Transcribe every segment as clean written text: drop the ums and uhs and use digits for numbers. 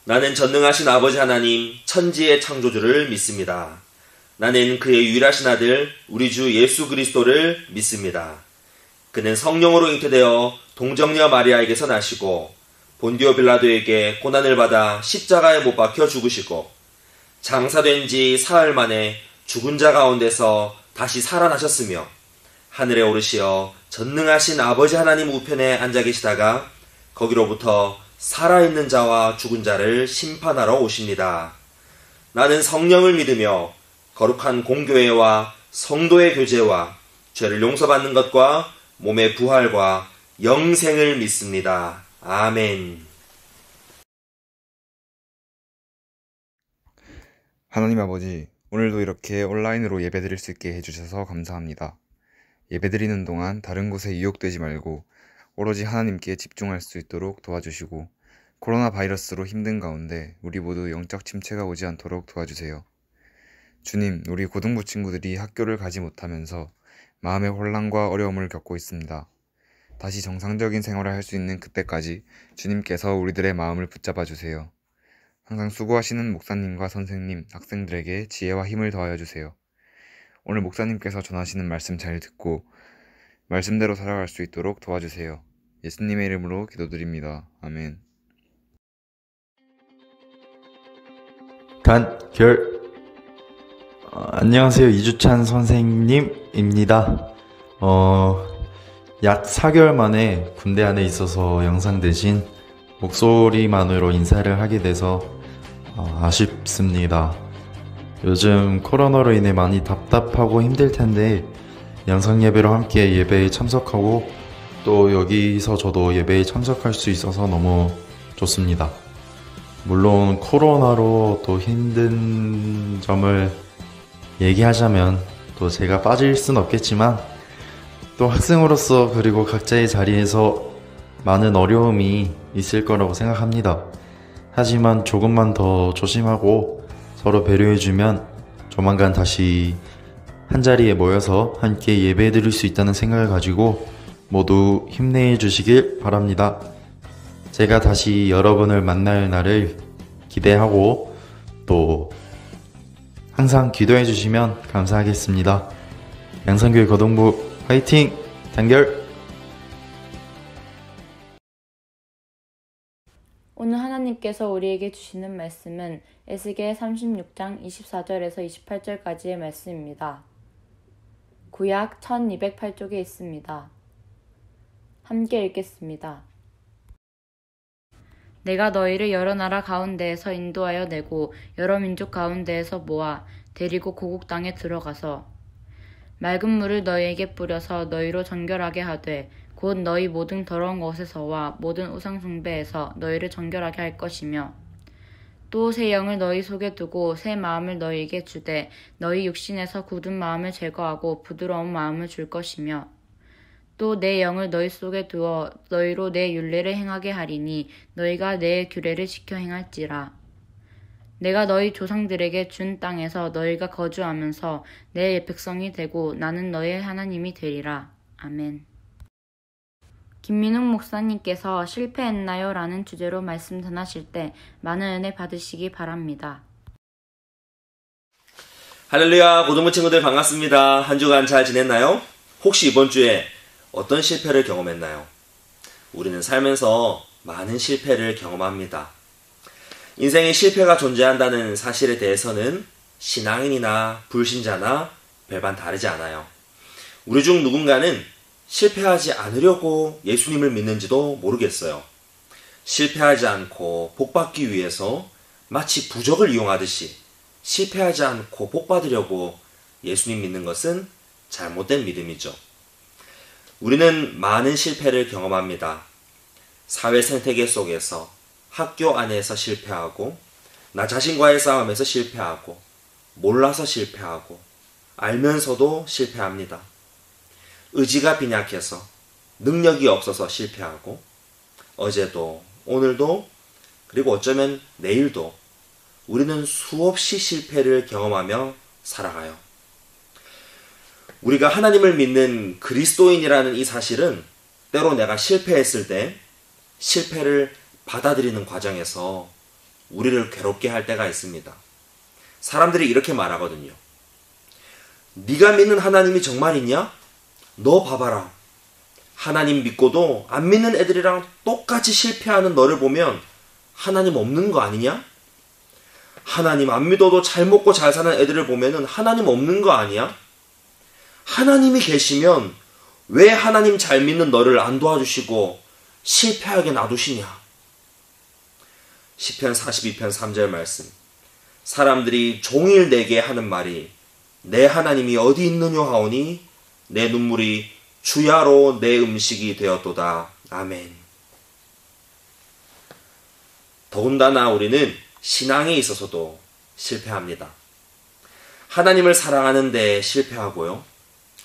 나는 전능하신 아버지 하나님, 천지의 창조주를 믿습니다. 나는 그의 유일하신 아들, 우리 주 예수 그리스도를 믿습니다. 그는 성령으로 잉태되어 동정녀 마리아에게서 나시고 본디오 빌라도에게 고난을 받아 십자가에 못 박혀 죽으시고 장사된 지 사흘 만에 죽은 자 가운데서 다시 살아나셨으며 하늘에 오르시어 전능하신 아버지 하나님 우편에 앉아 계시다가 거기로부터 살아있는 자와 죽은 자를 심판하러 오십니다. 나는 성령을 믿으며 거룩한 공교회와 성도의 교제와 죄를 용서받는 것과 몸의 부활과 영생을 믿습니다. 아멘. 하나님 아버지, 오늘도 이렇게 온라인으로 예배드릴 수 있게 해주셔서 감사합니다. 예배드리는 동안 다른 곳에 유혹되지 말고 오로지 하나님께 집중할 수 있도록 도와주시고 코로나 바이러스로 힘든 가운데 우리 모두 영적 침체가 오지 않도록 도와주세요. 주님, 우리 고등부 친구들이 학교를 가지 못하면서 마음의 혼란과 어려움을 겪고 있습니다. 다시 정상적인 생활을 할 수 있는 그때까지 주님께서 우리들의 마음을 붙잡아 주세요. 항상 수고하시는 목사님과 선생님, 학생들에게 지혜와 힘을 더하여 주세요. 오늘 목사님께서 전하시는 말씀 잘 듣고 말씀대로 살아갈 수 있도록 도와주세요. 예수님의 이름으로 기도드립니다. 아멘. 단결. 안녕하세요. 이주찬 선생님입니다. 약 4개월 만에 군대 안에 있어서 영상 대신 목소리만으로 인사를 하게 돼서 아쉽습니다. 요즘 코로나로 인해 많이 답답하고 힘들 텐데 영상 예배로 함께 예배에 참석하고 또 여기서 저도 예배에 참석할 수 있어서 너무 좋습니다. 물론 코로나로 또 힘든 점을 얘기하자면 또 제가 빠질 순 없겠지만 또 학생으로서 그리고 각자의 자리에서 많은 어려움이 있을 거라고 생각합니다. 하지만 조금만 더 조심하고 서로 배려해주면 조만간 다시 한자리에 모여서 함께 예배 드릴 수 있다는 생각을 가지고 모두 힘내주시길 바랍니다. 제가 다시 여러분을 만날 날을 기대하고 또 항상 기도해 주시면 감사하겠습니다. 양산교회 고등부 화이팅! 단결! 오늘 하나님께서 우리에게 주시는 말씀은 에스겔 36장 24절에서 28절까지의 말씀입니다. 구약 1208쪽에 있습니다. 함께 읽겠습니다. 내가 너희를 여러 나라 가운데에서 인도하여 내고 여러 민족 가운데에서 모아 데리고 고국 땅에 들어가서 맑은 물을 너희에게 뿌려서 너희로 정결하게 하되 곧 너희 모든 더러운 것에서와 모든 우상 숭배에서 너희를 정결하게 할 것이며 또 새 영을 너희 속에 두고 새 마음을 너희에게 주되 너희 육신에서 굳은 마음을 제거하고 부드러운 마음을 줄 것이며 또 내 영을 너희 속에 두어 너희로 내 율례를 행하게 하리니 너희가 내 규례를 지켜 행할지라. 내가 너희 조상들에게 준 땅에서 너희가 거주하면서 내 백성이 되고 나는 너희의 하나님이 되리라. 아멘. 김민욱 목사님께서 실패했나요? 라는 주제로 말씀 전하실 때 많은 은혜 받으시기 바랍니다. 할렐루야, 고등부 친구들 반갑습니다. 한 주간 잘 지냈나요? 혹시 이번 주에 어떤 실패를 경험했나요? 우리는 살면서 많은 실패를 경험합니다. 인생에 실패가 존재한다는 사실에 대해서는 신앙인이나 불신자나 별반 다르지 않아요. 우리 중 누군가는 실패하지 않으려고 예수님을 믿는지도 모르겠어요. 실패하지 않고 복받기 위해서 마치 부적을 이용하듯이 실패하지 않고 복받으려고 예수님 믿는 것은 잘못된 믿음이죠. 우리는 많은 실패를 경험합니다. 사회 생태계 속에서, 학교 안에서 실패하고, 나 자신과의 싸움에서 실패하고, 몰라서 실패하고, 알면서도 실패합니다. 의지가 빈약해서, 능력이 없어서 실패하고, 어제도, 오늘도, 그리고 어쩌면 내일도 우리는 수없이 실패를 경험하며 살아가요. 우리가 하나님을 믿는 그리스도인이라는 이 사실은 때로 내가 실패했을 때 실패를 받아들이는 과정에서 우리를 괴롭게 할 때가 있습니다. 사람들이 이렇게 말하거든요. 네가 믿는 하나님이 정말이냐? 너 봐봐라. 하나님 믿고도 안 믿는 애들이랑 똑같이 실패하는 너를 보면 하나님 없는 거 아니냐? 하나님 안 믿어도 잘 먹고 잘 사는 애들을 보면은 하나님 없는 거 아니야? 하나님이 계시면 왜 하나님 잘 믿는 너를 안 도와주시고 실패하게 놔두시냐? 시편 42편 3절 말씀. 사람들이 종일 내게 하는 말이 내 하나님이 어디 있느냐 하오니 내 눈물이 주야로 내 음식이 되었도다. 아멘. 더군다나 우리는 신앙에 있어서도 실패합니다. 하나님을 사랑하는 데 실패하고요.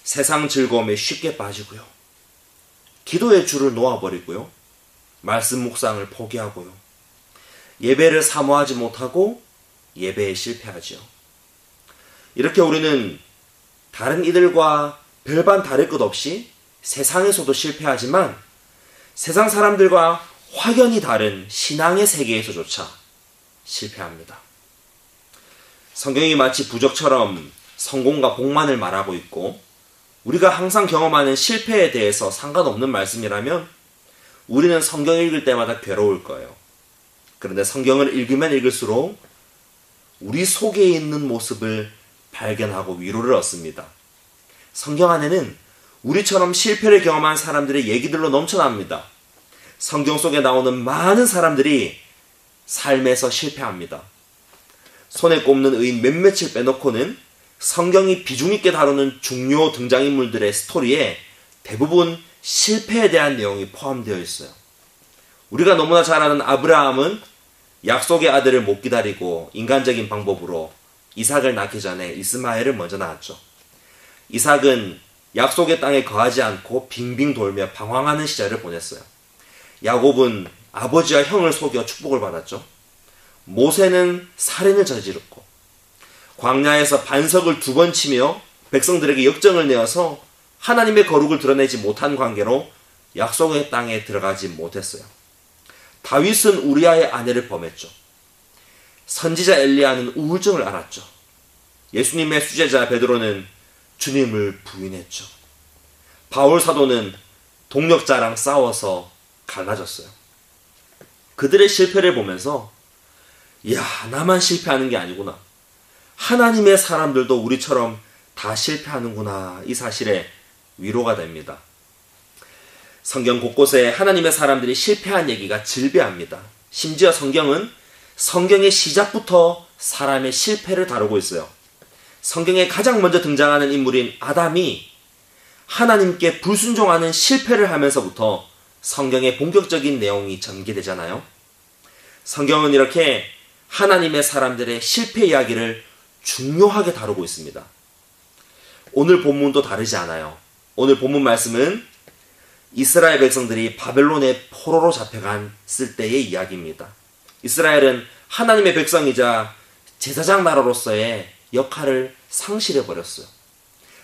세상 즐거움에 쉽게 빠지고요. 기도의 줄을 놓아버리고요. 말씀 묵상을 포기하고요. 예배를 사모하지 못하고 예배에 실패하지요. 이렇게 우리는 다른 이들과 별반 다를 것 없이 세상에서도 실패하지만 세상 사람들과 확연히 다른 신앙의 세계에서조차 실패합니다. 성경이 마치 부적처럼 성공과 복만을 말하고 있고 우리가 항상 경험하는 실패에 대해서 상관없는 말씀이라면 우리는 성경 읽을 때마다 괴로울 거예요. 그런데 성경을 읽으면 읽을수록 우리 속에 있는 모습을 발견하고 위로를 얻습니다. 성경 안에는 우리처럼 실패를 경험한 사람들의 얘기들로 넘쳐납니다. 성경 속에 나오는 많은 사람들이 삶에서 실패합니다. 손에 꼽는 의인 몇몇을 빼놓고는 성경이 비중 있게 다루는 중요 등장인물들의 스토리에 대부분 실패에 대한 내용이 포함되어 있어요. 우리가 너무나 잘 아는 아브라함은 약속의 아들을 못 기다리고 인간적인 방법으로 이삭을 낳기 전에 이스마엘을 먼저 낳았죠. 이삭은 약속의 땅에 거하지 않고 빙빙 돌며 방황하는 시절을 보냈어요. 야곱은 아버지와 형을 속여 축복을 받았죠. 모세는 살인을 저질렀고 광야에서 반석을 2번 치며 백성들에게 역정을 내어서 하나님의 거룩을 드러내지 못한 관계로 약속의 땅에 들어가지 못했어요. 다윗은 우리아의 아내를 범했죠. 선지자 엘리야는 우울증을 앓았죠. 예수님의 수제자 베드로는 주님을 부인했죠. 바울 사도는 동력자랑 싸워서 갈라졌어요. 그들의 실패를 보면서 야, 나만 실패하는 게 아니구나. 하나님의 사람들도 우리처럼 다 실패하는구나. 이 사실에 위로가 됩니다. 성경 곳곳에 하나님의 사람들이 실패한 얘기가 질비합니다. 심지어 성경은 성경의 시작부터 사람의 실패를 다루고 있어요. 성경에 가장 먼저 등장하는 인물인 아담이 하나님께 불순종하는 실패를 하면서부터 성경의 본격적인 내용이 전개되잖아요. 성경은 이렇게 하나님의 사람들의 실패 이야기를 중요하게 다루고 있습니다. 오늘 본문도 다르지 않아요. 오늘 본문 말씀은 이스라엘 백성들이 바벨론의 포로로 잡혀갔을 때의 이야기입니다. 이스라엘은 하나님의 백성이자 제사장 나라로서의 역할을 상실해버렸어요.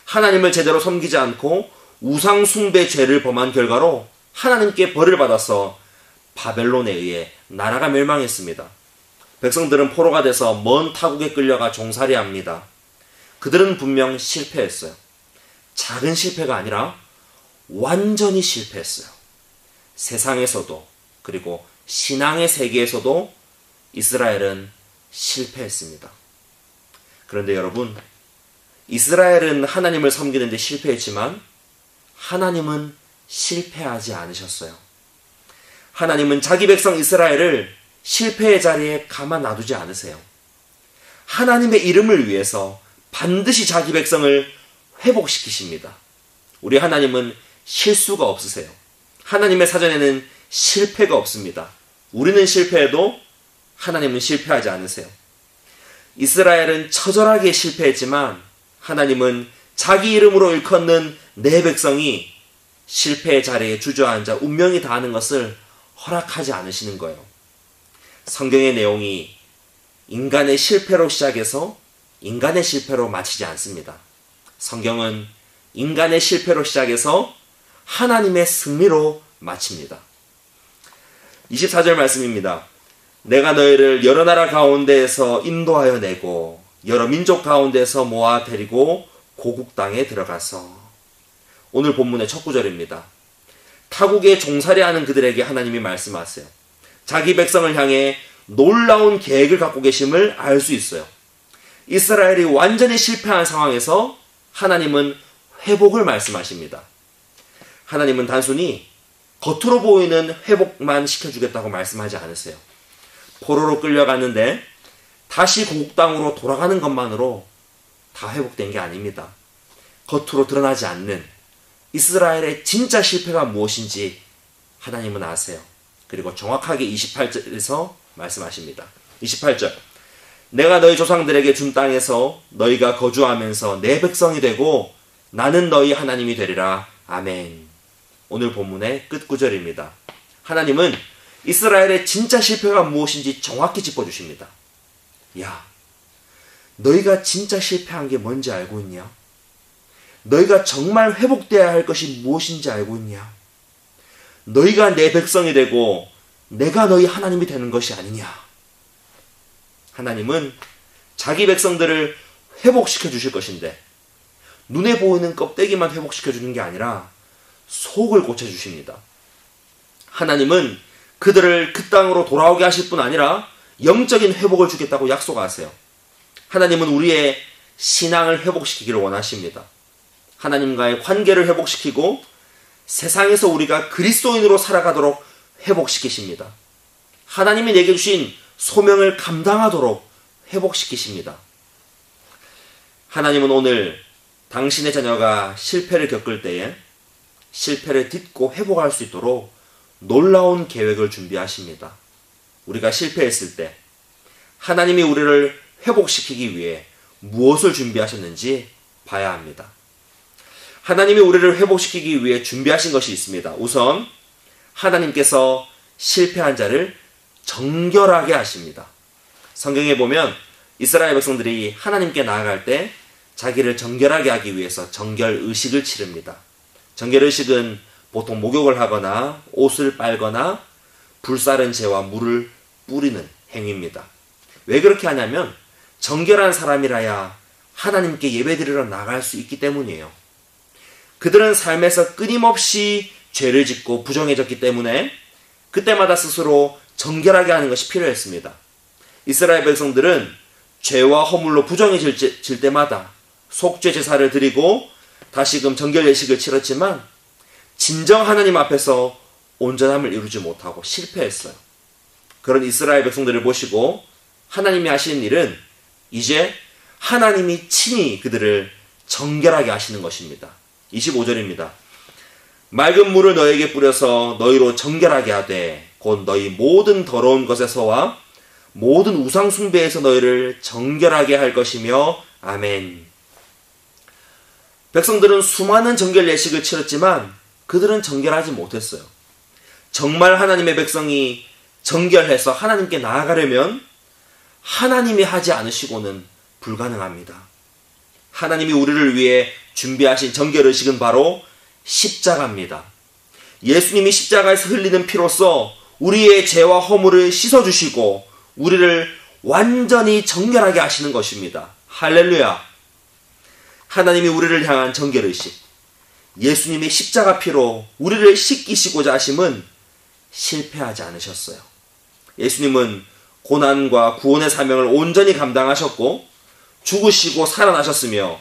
하나님을 제대로 섬기지 않고 우상 숭배 죄를 범한 결과로 하나님께 벌을 받아서 바벨론에 의해 나라가 멸망했습니다. 백성들은 포로가 돼서 먼 타국에 끌려가 종살이합니다. 그들은 분명 실패했어요. 작은 실패가 아니라 완전히 실패했어요. 세상에서도 그리고 신앙의 세계에서도 이스라엘은 실패했습니다. 그런데 여러분, 이스라엘은 하나님을 섬기는데 실패했지만 하나님은 실패하지 않으셨어요. 하나님은 자기 백성 이스라엘을 실패의 자리에 가만 놔두지 않으세요. 하나님의 이름을 위해서 반드시 자기 백성을 회복시키십니다. 우리 하나님은 실수가 없으세요. 하나님의 사전에는 실패가 없습니다. 우리는 실패해도 하나님은 실패하지 않으세요. 이스라엘은 처절하게 실패했지만 하나님은 자기 이름으로 일컫는 내 백성이 실패의 자리에 주저앉아 운명이 다하는 것을 허락하지 않으시는 거예요. 성경의 내용이 인간의 실패로 시작해서 인간의 실패로 마치지 않습니다. 성경은 인간의 실패로 시작해서 하나님의 승리로 마칩니다. 24절 말씀입니다. 내가 너희를 여러 나라 가운데에서 인도하여 내고 여러 민족 가운데서 모아 데리고 고국 땅에 들어가서. 오늘 본문의 첫 구절입니다. 타국에 종살이하는 그들에게 하나님이 말씀하세요. 자기 백성을 향해 놀라운 계획을 갖고 계심을 알 수 있어요. 이스라엘이 완전히 실패한 상황에서 하나님은 회복을 말씀하십니다. 하나님은 단순히 겉으로 보이는 회복만 시켜주겠다고 말씀하지 않으세요. 포로로 끌려갔는데 다시 고국 땅으로 돌아가는 것만으로 다 회복된 게 아닙니다. 겉으로 드러나지 않는 이스라엘의 진짜 실패가 무엇인지 하나님은 아세요. 그리고 정확하게 28절에서 말씀하십니다. 28절. 내가 너희 조상들에게 준 땅에서 너희가 거주하면서 내 백성이 되고 나는 너희 하나님이 되리라. 아멘. 오늘 본문의 끝 구절입니다. 하나님은 이스라엘의 진짜 실패가 무엇인지 정확히 짚어주십니다. 야, 너희가 진짜 실패한 게 뭔지 알고 있냐? 너희가 정말 회복되어야 할 것이 무엇인지 알고 있냐? 너희가 내 백성이 되고 내가 너희 하나님이 되는 것이 아니냐? 하나님은 자기 백성들을 회복시켜 주실 것인데 눈에 보이는 껍데기만 회복시켜 주는 게 아니라 속을 고쳐 주십니다. 하나님은 그들을 그 땅으로 돌아오게 하실 뿐 아니라 영적인 회복을 주겠다고 약속하세요. 하나님은 우리의 신앙을 회복시키기를 원하십니다. 하나님과의 관계를 회복시키고 세상에서 우리가 그리스도인으로 살아가도록 회복시키십니다. 하나님이 내게 주신 소명을 감당하도록 회복시키십니다. 하나님은 오늘 당신의 자녀가 실패를 겪을 때에 실패를 딛고 회복할 수 있도록 놀라운 계획을 준비하십니다. 우리가 실패했을 때 하나님이 우리를 회복시키기 위해 무엇을 준비하셨는지 봐야 합니다. 하나님이 우리를 회복시키기 위해 준비하신 것이 있습니다. 우선 하나님께서 실패한 자를 정결하게 하십니다. 성경에 보면 이스라엘 백성들이 하나님께 나아갈 때 자기를 정결하게 하기 위해서 정결의식을 치릅니다. 정결의식은 보통 목욕을 하거나 옷을 빨거나 불사른 재와 물을 뿌리는 행위입니다. 왜 그렇게 하냐면 정결한 사람이라야 하나님께 예배드리러 나갈 수 있기 때문이에요. 그들은 삶에서 끊임없이 죄를 짓고 부정해졌기 때문에 그때마다 스스로 정결하게 하는 것이 필요했습니다. 이스라엘 백성들은 죄와 허물로 부정해질 때마다 속죄 제사를 드리고 다시금 정결 예식을 치렀지만 진정 하나님 앞에서 온전함을 이루지 못하고 실패했어요. 그런 이스라엘 백성들을 보시고 하나님이 하시는 일은 이제 하나님이 친히 그들을 정결하게 하시는 것입니다. 25절입니다. 맑은 물을 너에게 뿌려서 너희로 정결하게 하되 곧 너희 모든 더러운 것에서와 모든 우상 숭배에서 너희를 정결하게 할 것이며 아멘. 백성들은 수많은 정결 예식을 치렀지만 그들은 정결하지 못했어요. 정말 하나님의 백성이 정결해서 하나님께 나아가려면 하나님이 하지 않으시고는 불가능합니다. 하나님이 우리를 위해 준비하신 정결의식은 바로 십자가입니다. 예수님이 십자가에서 흘리는 피로써 우리의 죄와 허물을 씻어주시고 우리를 완전히 정결하게 하시는 것입니다. 할렐루야. 하나님이 우리를 향한 정결의식, 예수님의 십자가 피로 우리를 씻기시고자 하심은 실패하지 않으셨어요. 예수님은 고난과 구원의 사명을 온전히 감당하셨고 죽으시고 살아나셨으며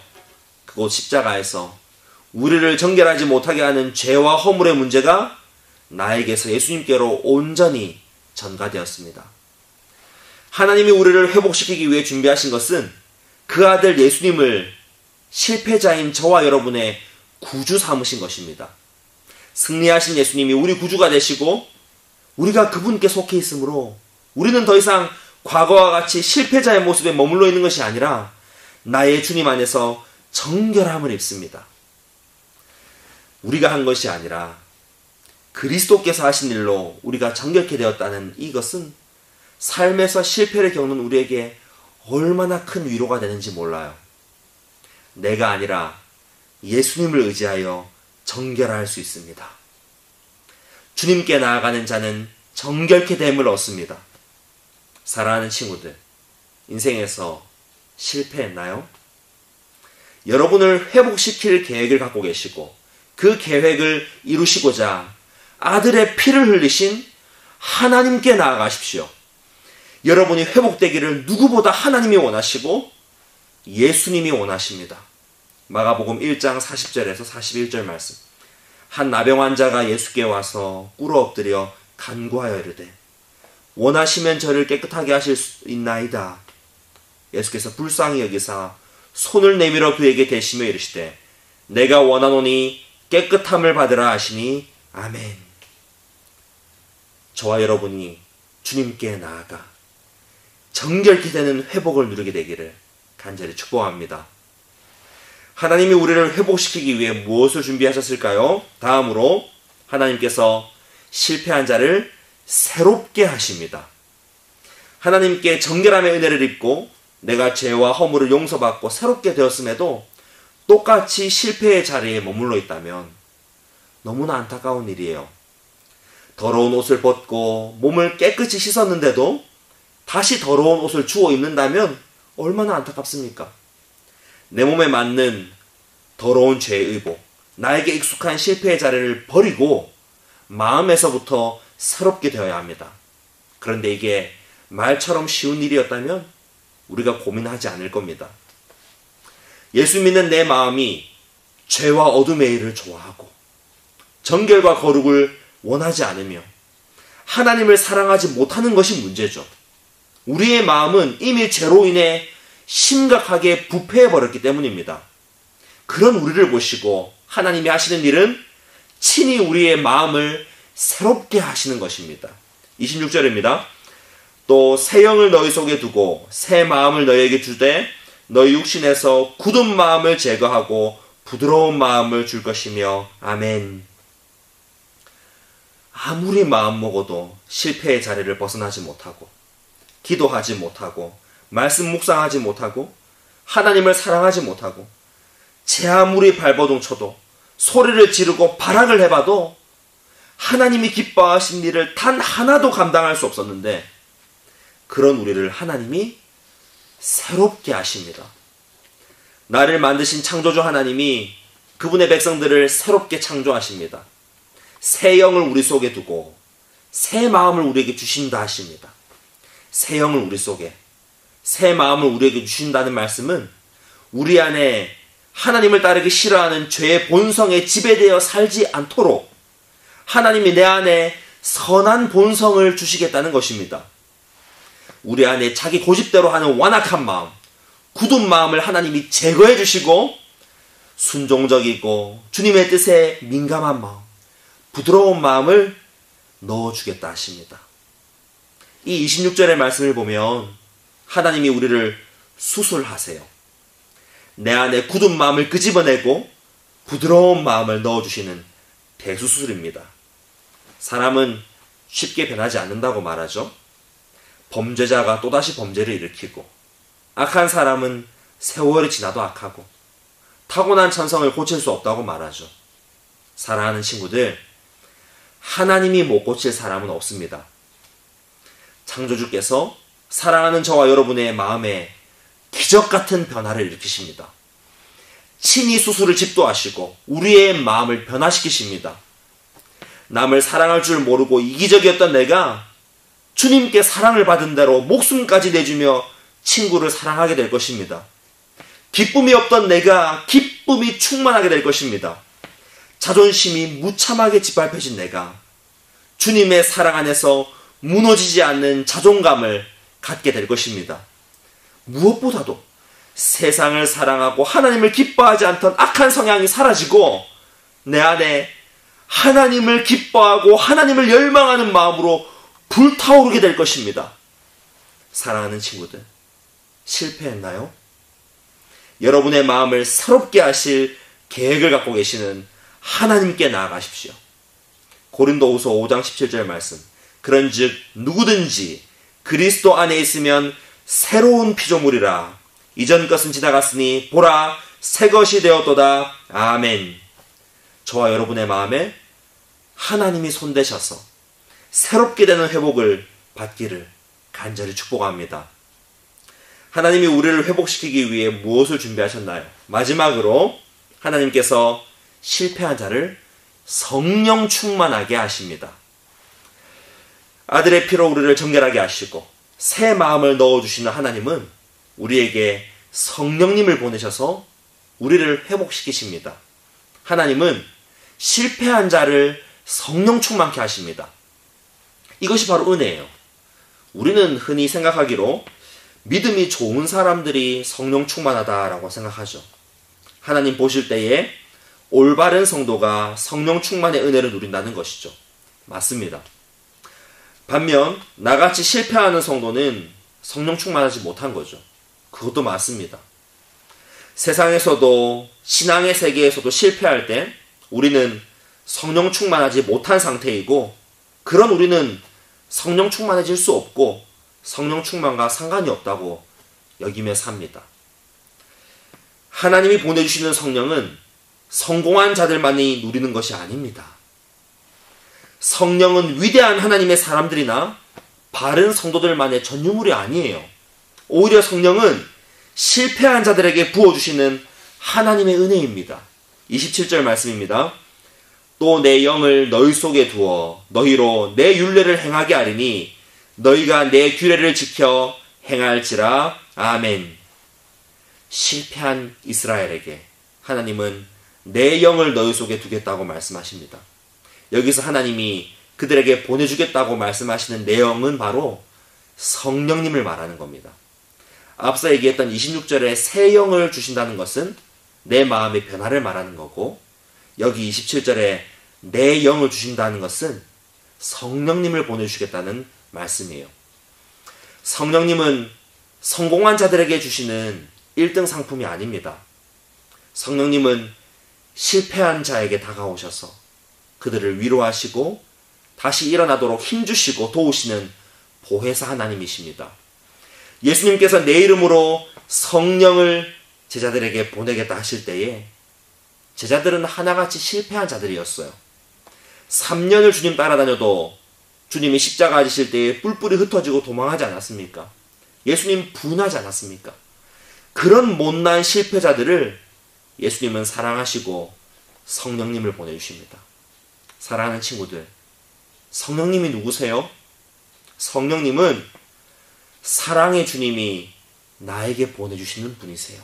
그곳 십자가에서 우리를 정결하지 못하게 하는 죄와 허물의 문제가 나에게서 예수님께로 온전히 전가되었습니다. 하나님이 우리를 회복시키기 위해 준비하신 것은 그 아들 예수님을 실패자인 저와 여러분의 구주 삼으신 것입니다. 승리하신 예수님이 우리 구주가 되시고 우리가 그분께 속해 있으므로 우리는 더 이상 과거와 같이 실패자의 모습에 머물러 있는 것이 아니라 나의 주님 안에서 정결함을 입습니다. 우리가 한 것이 아니라 그리스도께서 하신 일로 우리가 정결케 되었다는 이것은 삶에서 실패를 겪는 우리에게 얼마나 큰 위로가 되는지 몰라요. 내가 아니라 예수님을 의지하여 정결할 수 있습니다. 주님께 나아가는 자는 정결케 됨을 얻습니다. 사랑하는 친구들, 인생에서 실패했나요? 여러분을 회복시킬 계획을 갖고 계시고 그 계획을 이루시고자 아들의 피를 흘리신 하나님께 나아가십시오. 여러분이 회복되기를 누구보다 하나님이 원하시고 예수님이 원하십니다. 마가복음 1장 40절에서 41절 말씀. 한 나병 환자가 예수께 와서 꿇어 엎드려 간구하여 이르되 원하시면 저를 깨끗하게 하실 수 있나이다. 예수께서 불쌍히 여기사 손을 내밀어 그에게 대시며 이르시되 내가 원하노니 깨끗함을 받으라 하시니 아멘. 저와 여러분이 주님께 나아가 정결케 되는 회복을 누리게 되기를 간절히 축복합니다. 하나님이 우리를 회복시키기 위해 무엇을 준비하셨을까요? 다음으로 하나님께서 실패한 자를 새롭게 하십니다. 하나님께 정결함의 은혜를 입고 내가 죄와 허물을 용서받고 새롭게 되었음에도 똑같이 실패의 자리에 머물러 있다면 너무나 안타까운 일이에요. 더러운 옷을 벗고 몸을 깨끗이 씻었는데도 다시 더러운 옷을 주워 입는다면 얼마나 안타깝습니까? 내 몸에 맞는 더러운 죄의 의복, 나에게 익숙한 실패의 자리를 버리고 마음에서부터 새롭게 되어야 합니다. 그런데 이게 말처럼 쉬운 일이었다면 우리가 고민하지 않을 겁니다. 예수 믿는 내 마음이 죄와 어둠의 일을 좋아하고 정결과 거룩을 원하지 않으며 하나님을 사랑하지 못하는 것이 문제죠. 우리의 마음은 이미 죄로 인해 심각하게 부패해버렸기 때문입니다. 그런 우리를 보시고 하나님이 하시는 일은 친히 우리의 마음을 새롭게 하시는 것입니다. 26절입니다. 또 새 영을 너희 속에 두고 새 마음을 너희에게 주되 너희 육신에서 굳은 마음을 제거하고 부드러운 마음을 줄 것이며 아멘. 아무리 마음 먹어도 실패의 자리를 벗어나지 못하고 기도하지 못하고 말씀 묵상하지 못하고 하나님을 사랑하지 못하고 제 아무리 발버둥 쳐도 소리를 지르고 발악을 해봐도 하나님이 기뻐하신 일을 단 하나도 감당할 수 없었는데 그런 우리를 하나님이 새롭게 하십니다. 나를 만드신 창조주 하나님이 그분의 백성들을 새롭게 창조하십니다. 새 영을 우리 속에 두고 새 마음을 우리에게 주신다 하십니다. 새 영을 우리 속에, 새 마음을 우리에게 주신다는 말씀은 우리 안에 하나님을 따르기 싫어하는 죄의 본성에 지배되어 살지 않도록 하나님이 내 안에 선한 본성을 주시겠다는 것입니다. 우리 안에 자기 고집대로 하는 완악한 마음, 굳은 마음을 하나님이 제거해 주시고 순종적이고 주님의 뜻에 민감한 마음, 부드러운 마음을 넣어주겠다 하십니다. 이 26절의 말씀을 보면 하나님이 우리를 수술하세요. 내 안에 굳은 마음을 끄집어내고 부드러운 마음을 넣어주시는 대수술입니다. 사람은 쉽게 변하지 않는다고 말하죠. 범죄자가 또다시 범죄를 일으키고 악한 사람은 세월이 지나도 악하고 타고난 천성을 고칠 수 없다고 말하죠. 사랑하는 친구들, 하나님이 못 고칠 사람은 없습니다. 창조주께서 사랑하는 저와 여러분의 마음에 기적 같은 변화를 일으키십니다. 친히 수술을 집도하시고 우리의 마음을 변화시키십니다. 남을 사랑할 줄 모르고 이기적이었던 내가 주님께 사랑을 받은 대로 목숨까지 내주며 친구를 사랑하게 될 것입니다. 기쁨이 없던 내가 기쁨이 충만하게 될 것입니다. 자존심이 무참하게 짓밟혀진 내가 주님의 사랑 안에서 무너지지 않는 자존감을 갖게 될 것입니다. 무엇보다도 세상을 사랑하고 하나님을 기뻐하지 않던 악한 성향이 사라지고 내 안에 하나님을 기뻐하고 하나님을 열망하는 마음으로 불타오르게 될 것입니다. 사랑하는 친구들, 실패했나요? 여러분의 마음을 새롭게 하실 계획을 갖고 계시는 하나님께 나아가십시오. 고린도후서 5장 17절 말씀. 그런즉 누구든지 그리스도 안에 있으면 새로운 피조물이라. 이전 것은 지나갔으니 보라 새 것이 되었도다. 아멘. 저와 여러분의 마음에 하나님이 손대셔서 새롭게 되는 회복을 받기를 간절히 축복합니다. 하나님이 우리를 회복시키기 위해 무엇을 준비하셨나요? 마지막으로 하나님께서 실패한 자를 성령 충만하게 하십니다. 아들의 피로 우리를 정결하게 하시고 새 마음을 넣어주시는 하나님은 우리에게 성령님을 보내셔서 우리를 회복시키십니다. 하나님은 실패한 자를 성령 충만케 하십니다. 이것이 바로 은혜예요. 우리는 흔히 생각하기로 믿음이 좋은 사람들이 성령 충만하다라고 생각하죠. 하나님 보실 때에 올바른 성도가 성령 충만의 은혜를 누린다는 것이죠. 맞습니다. 반면 나같이 실패하는 성도는 성령 충만하지 못한 거죠. 그것도 맞습니다. 세상에서도 신앙의 세계에서도 실패할 때 우리는 성령 충만하지 못한 상태이고, 그런 우리는 성령 충만해질 수 없고 성령 충만과 상관이 없다고 여기며 삽니다. 하나님이 보내주시는 성령은 성공한 자들만이 누리는 것이 아닙니다. 성령은 위대한 하나님의 사람들이나 바른 성도들만의 전유물이 아니에요. 오히려 성령은 실패한 자들에게 부어주시는 하나님의 은혜입니다. 27절 말씀입니다. 또 내 영을 너희 속에 두어 너희로 내 율례를 행하게 하리니 너희가 내 규례를 지켜 행할지라. 아멘. 실패한 이스라엘에게 하나님은 내 영을 너희 속에 두겠다고 말씀하십니다. 여기서 하나님이 그들에게 보내주겠다고 말씀하시는 내용은 바로 성령님을 말하는 겁니다. 앞서 얘기했던 26절에 새 영을 주신다는 것은 내 마음의 변화를 말하는 거고, 여기 27절에 내 영을 주신다는 것은 성령님을 보내주시겠다는 말씀이에요. 성령님은 성공한 자들에게 주시는 1등 상품이 아닙니다. 성령님은 실패한 자에게 다가오셔서 그들을 위로하시고 다시 일어나도록 힘주시고 도우시는 보혜사 하나님이십니다. 예수님께서 내 이름으로 성령을 제자들에게 보내겠다 하실 때에 제자들은 하나같이 실패한 자들이었어요. 3년을 주님 따라다녀도 주님이 십자가 지실 때에 뿔뿔이 흩어지고 도망하지 않았습니까? 예수님 분하지 않았습니까? 그런 못난 실패자들을 예수님은 사랑하시고 성령님을 보내주십니다. 사랑하는 친구들, 성령님이 누구세요? 성령님은 사랑의 주님이 나에게 보내주시는 분이세요.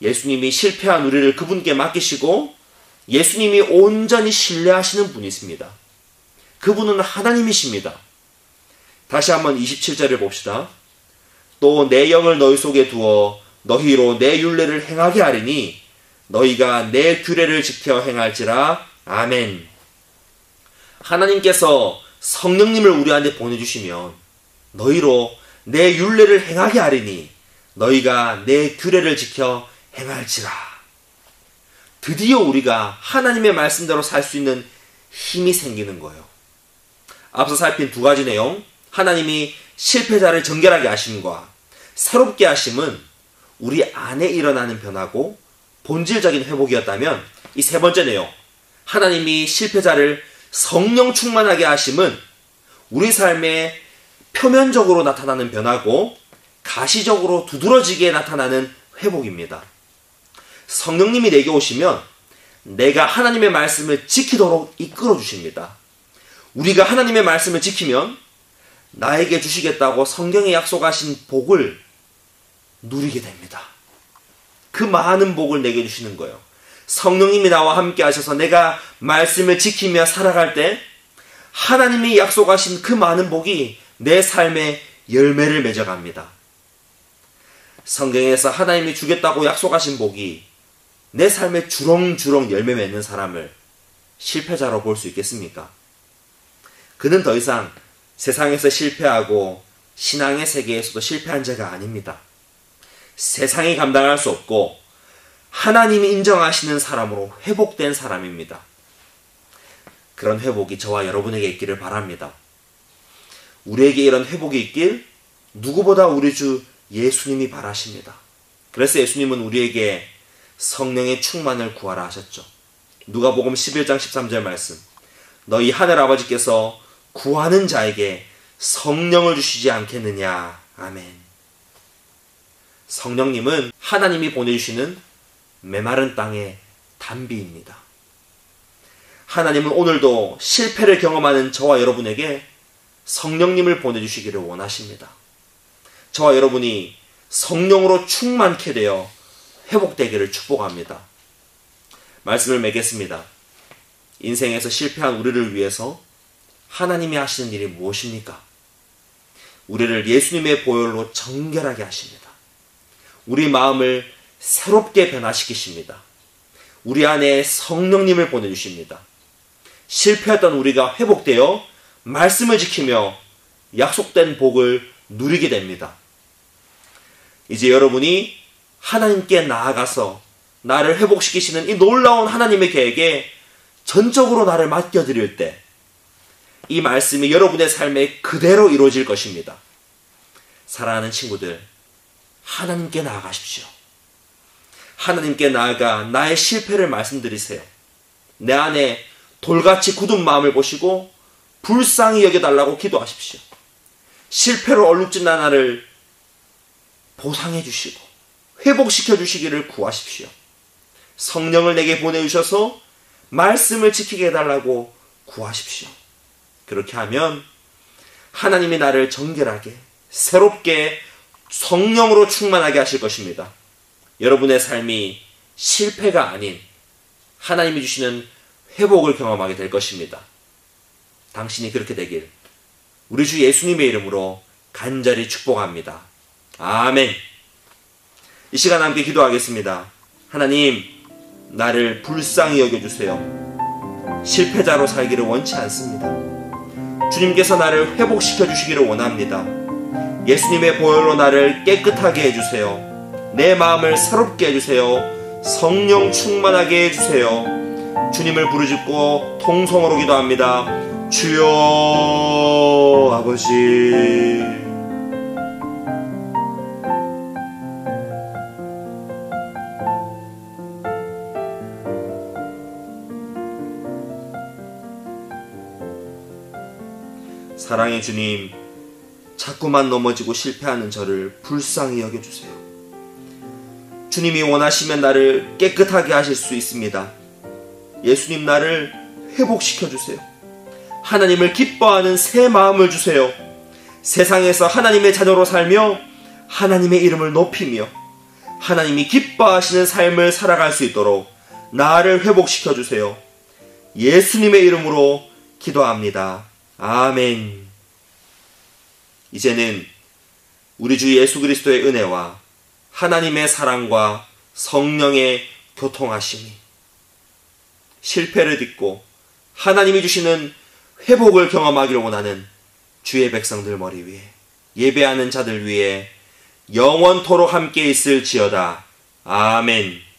예수님이 실패한 우리를 그분께 맡기시고 예수님이 온전히 신뢰하시는 분이십니다. 그분은 하나님이십니다. 다시 한번 27절을 봅시다. 또 내 영을 너희 속에 두어 너희로 내 율례를 행하게 하리니 너희가 내 규례를 지켜 행할지라. 아멘. 하나님께서 성령님을 우리한테 보내주시면 너희로 내 율례를 행하게 하리니 너희가 내 규례를 지켜 행할지라. 드디어 우리가 하나님의 말씀대로 살 수 있는 힘이 생기는 거예요. 앞서 살핀 두 가지 내용, 하나님이 실패자를 정결하게 하심과 새롭게 하심은 우리 안에 일어나는 변화고 본질적인 회복이었다면, 이 세 번째 내용, 하나님이 실패자를 성령 충만하게 하심은 우리 삶에 표면적으로 나타나는 변화고 가시적으로 두드러지게 나타나는 회복입니다. 성령님이 내게 오시면 내가 하나님의 말씀을 지키도록 이끌어 주십니다. 우리가 하나님의 말씀을 지키면 나에게 주시겠다고 성경에 약속하신 복을 누리게 됩니다. 그 많은 복을 내게 주시는 거예요. 성령님이 나와 함께 하셔서 내가 말씀을 지키며 살아갈 때 하나님이 약속하신 그 많은 복이 내 삶에 열매를 맺어갑니다. 성경에서 하나님이 주겠다고 약속하신 복이 내 삶에 주렁주렁 열매 맺는 사람을 실패자로 볼 수 있겠습니까? 그는 더 이상 세상에서 실패하고 신앙의 세계에서도 실패한 자가 아닙니다. 세상이 감당할 수 없고 하나님이 인정하시는 사람으로 회복된 사람입니다. 그런 회복이 저와 여러분에게 있기를 바랍니다. 우리에게 이런 회복이 있길 누구보다 우리 주 예수님이 바라십니다. 그래서 예수님은 우리에게 성령의 충만을 구하라 하셨죠. 누가복음 11장 13절 말씀, 너희 하늘아버지께서 구하는 자에게 성령을 주시지 않겠느냐. 아멘. 성령님은 하나님이 보내주시는 메마른 땅의 단비입니다. 하나님은 오늘도 실패를 경험하는 저와 여러분에게 성령님을 보내주시기를 원하십니다. 저와 여러분이 성령으로 충만케 되어 회복되기를 축복합니다. 말씀을 맺겠습니다. 인생에서 실패한 우리를 위해서 하나님이 하시는 일이 무엇입니까? 우리를 예수님의 보혈로 정결하게 하십니다. 우리 마음을 새롭게 변화시키십니다. 우리 안에 성령님을 보내주십니다. 실패했던 우리가 회복되어 말씀을 지키며 약속된 복을 누리게 됩니다. 이제 여러분이 하나님께 나아가서 나를 회복시키시는 이 놀라운 하나님의 계획에 전적으로 나를 맡겨드릴 때 이 말씀이 여러분의 삶에 그대로 이루어질 것입니다. 사랑하는 친구들, 하나님께 나아가십시오. 하나님께 나아가 나의 실패를 말씀드리세요. 내 안에 돌같이 굳은 마음을 보시고 불쌍히 여겨달라고 기도하십시오. 실패로 얼룩진 나를 보상해 주시고 회복시켜 주시기를 구하십시오. 성령을 내게 보내주셔서 말씀을 지키게 해달라고 구하십시오. 그렇게 하면 하나님이 나를 정결하게 새롭게 성령으로 충만하게 하실 것입니다. 여러분의 삶이 실패가 아닌 하나님이 주시는 회복을 경험하게 될 것입니다. 당신이 그렇게 되길 우리 주 예수님의 이름으로 간절히 축복합니다. 아멘. 이 시간 함께 기도하겠습니다. 하나님, 나를 불쌍히 여겨주세요. 실패자로 살기를 원치 않습니다. 주님께서 나를 회복시켜 주시기를 원합니다. 예수님의 보혈로 나를 깨끗하게 해주세요. 내 마음을 새롭게 해주세요. 성령 충만하게 해주세요. 주님을 부르짖고 통성으로 기도합니다. 주여 아버지. 사랑의 주님, 자꾸만 넘어지고 실패하는 저를 불쌍히 여겨주세요. 주님이 원하시면 나를 깨끗하게 하실 수 있습니다. 예수님, 나를 회복시켜주세요. 하나님을 기뻐하는 새 마음을 주세요. 세상에서 하나님의 자녀로 살며 하나님의 이름을 높이며 하나님이 기뻐하시는 삶을 살아갈 수 있도록 나를 회복시켜주세요. 예수님의 이름으로 기도합니다. 아멘. 이제는 우리 주 예수 그리스도의 은혜와 하나님의 사랑과 성령의 교통하심이 실패를 딛고 하나님이 주시는 회복을 경험하기를 원하는 주의 백성들 머리 위에 예배하는 자들 위에 영원토록 함께 있을지어다. 아멘.